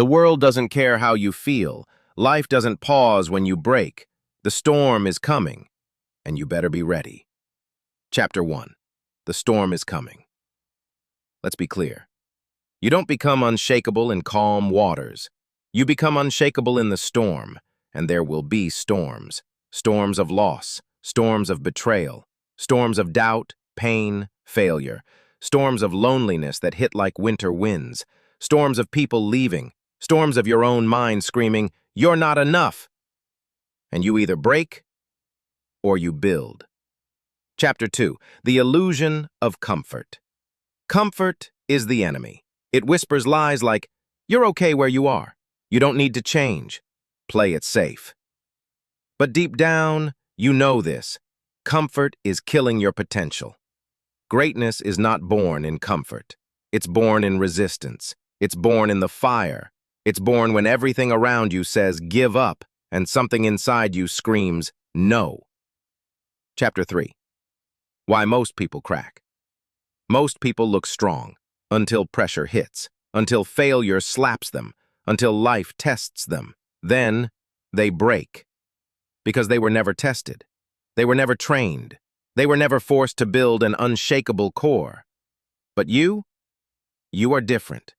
The world doesn't care how you feel. Life doesn't pause when you break. The storm is coming, and you better be ready. Chapter 1. The storm is coming. Let's be clear. You don't become unshakable in calm waters. You become unshakable in the storm, and there will be storms. Storms of loss, storms of betrayal, storms of doubt, pain, failure, storms of loneliness that hit like winter winds, storms of people leaving, storms of your own mind screaming, "You're not enough!" And you either break or you build. Chapter 2. The illusion of comfort. Comfort is the enemy. It whispers lies like, "You're okay where you are. You don't need to change. Play it safe." But deep down, you know this. Comfort is killing your potential. Greatness is not born in comfort. It's born in resistance. It's born in the fire. It's born when everything around you says, "Give up," and something inside you screams, "No." Chapter 3. Why most people crack. Most people look strong until pressure hits, until failure slaps them, until life tests them. Then they break. Because they were never tested. They were never trained. They were never forced to build an unshakable core. But you are different.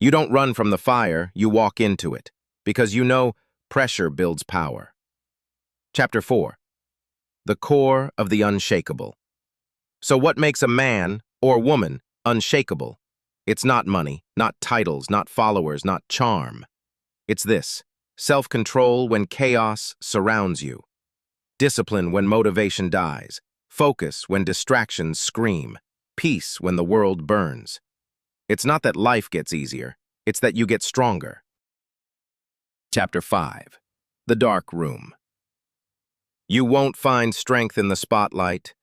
You don't run from the fire, you walk into it, because you know pressure builds power. Chapter 4. The core of the unshakable. So what makes a man or woman unshakable? It's not money, not titles, not followers, not charm. It's this: self-control when chaos surrounds you. Discipline when motivation dies. Focus when distractions scream. Peace when the world burns. It's not that life gets easier, it's that you get stronger. Chapter 5. The dark room. You won't find strength in the spotlight.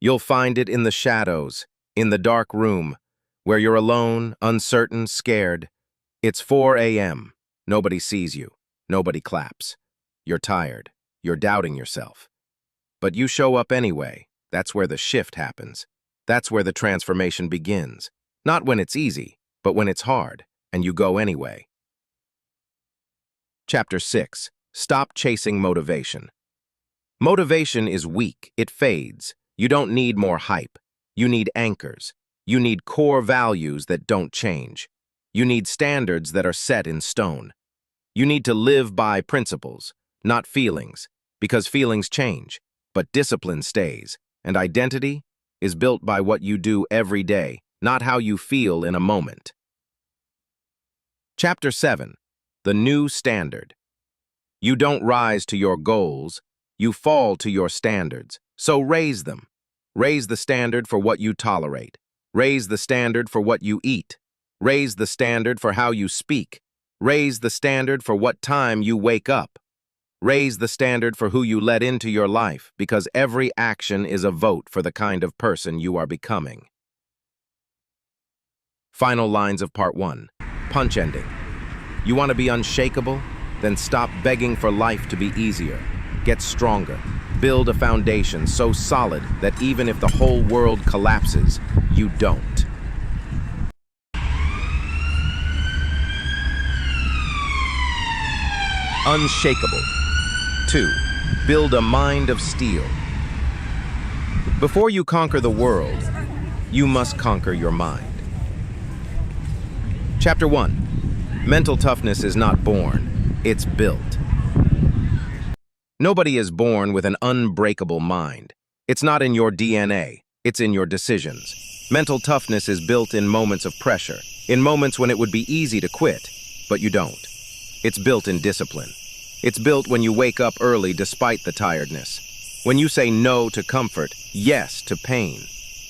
You'll find it in the shadows, in the dark room, where you're alone, uncertain, scared. It's 4 a.m. Nobody sees you. Nobody claps. You're tired. You're doubting yourself. But you show up anyway. That's where the shift happens. That's where the transformation begins. Not when it's easy, but when it's hard, and you go anyway. Chapter 6. Stop chasing motivation. Motivation is weak. It fades. You don't need more hype. You need anchors. You need core values that don't change. You need standards that are set in stone. You need to live by principles, not feelings, because feelings change, but discipline stays, and identity is built by what you do every day, not how you feel in a moment. Chapter 7. The new standard. You don't rise to your goals, you fall to your standards, so raise them. Raise the standard for what you tolerate. Raise the standard for what you eat. Raise the standard for how you speak. Raise the standard for what time you wake up. Raise the standard for who you let into your life, because every action is a vote for the kind of person you are becoming. Final lines of Part 1. Punch ending. You want to be unshakable? Then stop begging for life to be easier. Get stronger. Build a foundation so solid that even if the whole world collapses, you don't. Unshakeable. 2. Build a mind of steel. Before you conquer the world, you must conquer your mind. Chapter 1. Mental toughness is not born, it's built. Nobody is born with an unbreakable mind. It's not in your DNA, it's in your decisions. Mental toughness is built in moments of pressure, in moments when it would be easy to quit, but you don't. It's built in discipline. It's built when you wake up early despite the tiredness. When you say no to comfort, yes to pain.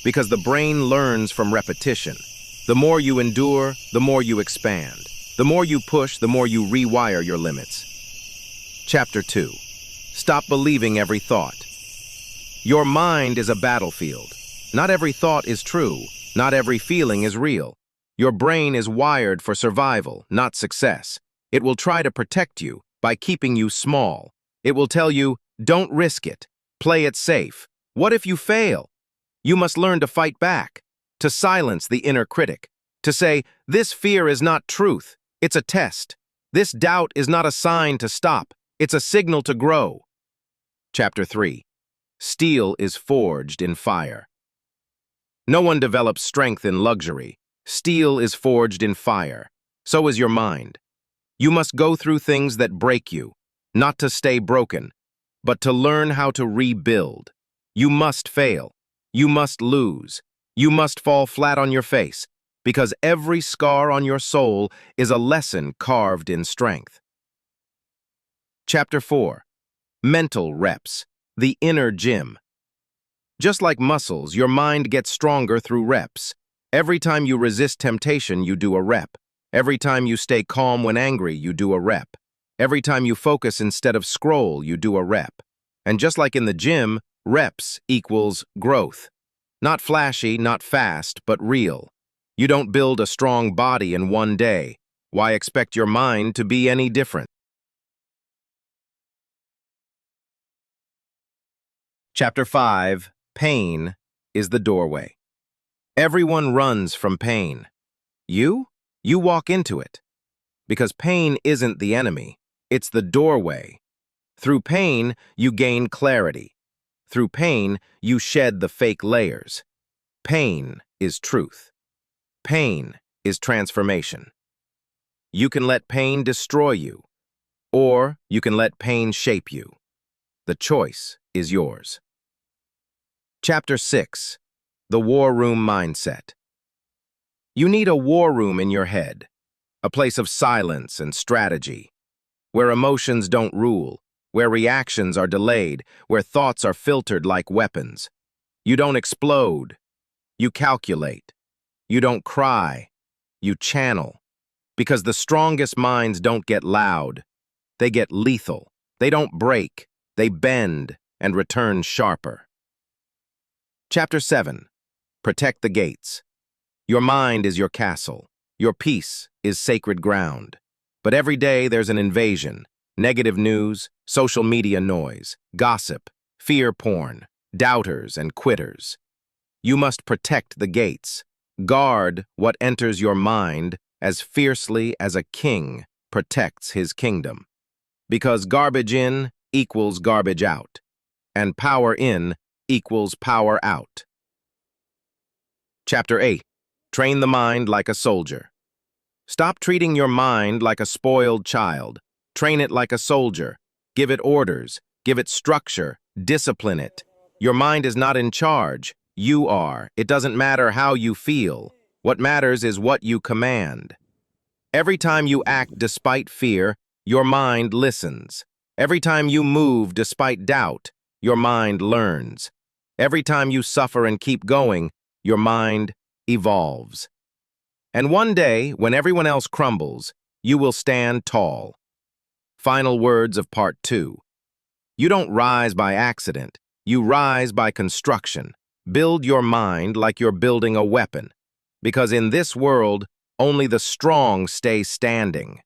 Because the brain learns from repetition. The more you endure, the more you expand. The more you push, the more you rewire your limits. Chapter 2. Stop believing every thought. Your mind is a battlefield. Not every thought is true. Not every feeling is real. Your brain is wired for survival, not success. It will try to protect you by keeping you small. It will tell you, don't risk it. Play it safe. What if you fail? You must learn to fight back, to silence the inner critic, to say, this fear is not truth, it's a test. This doubt is not a sign to stop, it's a signal to grow. Chapter 3. Steel is forged in fire. No one develops strength in luxury. Steel is forged in fire. So is your mind. You must go through things that break you, not to stay broken, but to learn how to rebuild. You must fail. You must lose. You must fall flat on your face, because every scar on your soul is a lesson carved in strength. Chapter 4. Mental reps, the inner gym. Just like muscles, your mind gets stronger through reps. Every time you resist temptation, you do a rep. Every time you stay calm when angry, you do a rep. Every time you focus instead of scroll, you do a rep. And just like in the gym, reps equals growth. Not flashy, not fast, but real. You don't build a strong body in one day. Why expect your mind to be any different? Chapter 5. Pain is the doorway. Everyone runs from pain. You? You walk into it. Because pain isn't the enemy, it's the doorway. Through pain, you gain clarity. Through pain, you shed the fake layers. Pain is truth. Pain is transformation. You can let pain destroy you, or you can let pain shape you. The choice is yours. Chapter 6. The War Room Mindset. You need a war room in your head, a place of silence and strategy, where emotions don't rule, where reactions are delayed, where thoughts are filtered like weapons. You don't explode. You calculate. You don't cry. You channel. Because the strongest minds don't get loud. They get lethal. They don't break. They bend and return sharper. Chapter 7. Protect the gates. Your mind is your castle. Your peace is sacred ground. But every day there's an invasion. Negative news, social media noise, gossip, fear porn, doubters and quitters. You must protect the gates. Guard what enters your mind as fiercely as a king protects his kingdom. Because garbage in equals garbage out, and power in equals power out. Chapter 8. Train the mind like a soldier. Stop treating your mind like a spoiled child. Train it like a soldier. Give it orders. Give it structure. Discipline it. Your mind is not in charge. You are. It doesn't matter how you feel. What matters is what you command. Every time you act despite fear, your mind listens. Every time you move despite doubt, your mind learns. Every time you suffer and keep going, your mind evolves. And one day, when everyone else crumbles, you will stand tall. Final words of Part 2. You don't rise by accident. You rise by construction. Build your mind like you're building a weapon. Because in this world, only the strong stay standing.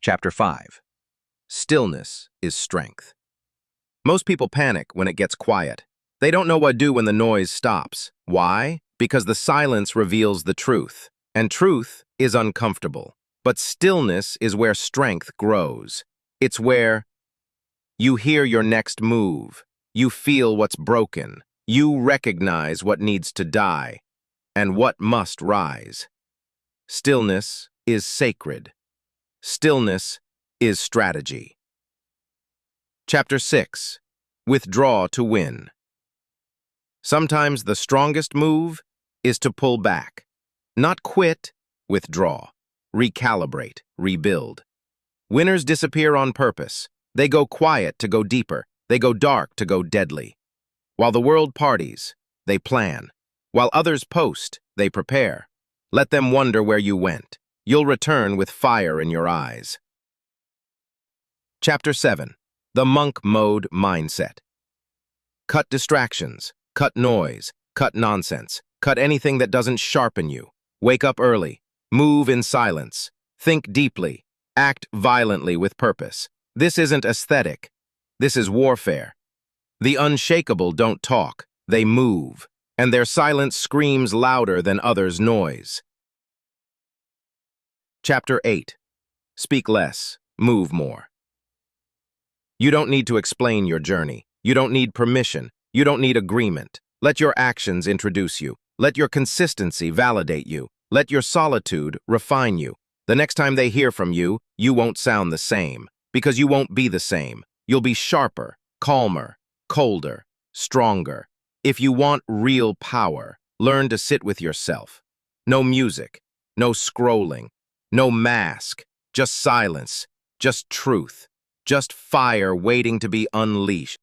Chapter 5. Stillness is strength. Most people panic when it gets quiet. They don't know what to do when the noise stops. Why? Because the silence reveals the truth, and truth is uncomfortable. But stillness is where strength grows. It's where you hear your next move, you feel what's broken, you recognize what needs to die, and what must rise. Stillness is sacred. Stillness is strategy. Chapter 6. Withdraw to win. Sometimes the strongest move is to pull back. Not quit, withdraw. Recalibrate, rebuild. Winners disappear on purpose. They go quiet to go deeper. They go dark to go deadly. While the world parties, they plan. While others post, they prepare. Let them wonder where you went. You'll return with fire in your eyes. Chapter 7. The monk mode mindset. Cut distractions, cut noise, cut nonsense, cut anything that doesn't sharpen you. Wake up early, move in silence, think deeply, act violently with purpose. This isn't aesthetic. This is warfare. The unshakable don't talk, they move, and their silence screams louder than others' noise. Chapter 8. Speak less, move more. You don't need to explain your journey. You don't need permission. You don't need agreement. Let your actions introduce you. Let your consistency validate you. Let your solitude refine you. The next time they hear from you, you won't sound the same, because you won't be the same. You'll be sharper, calmer, colder, stronger. If you want real power, learn to sit with yourself. No music, no scrolling, no mask, just silence, just truth, just fire waiting to be unleashed.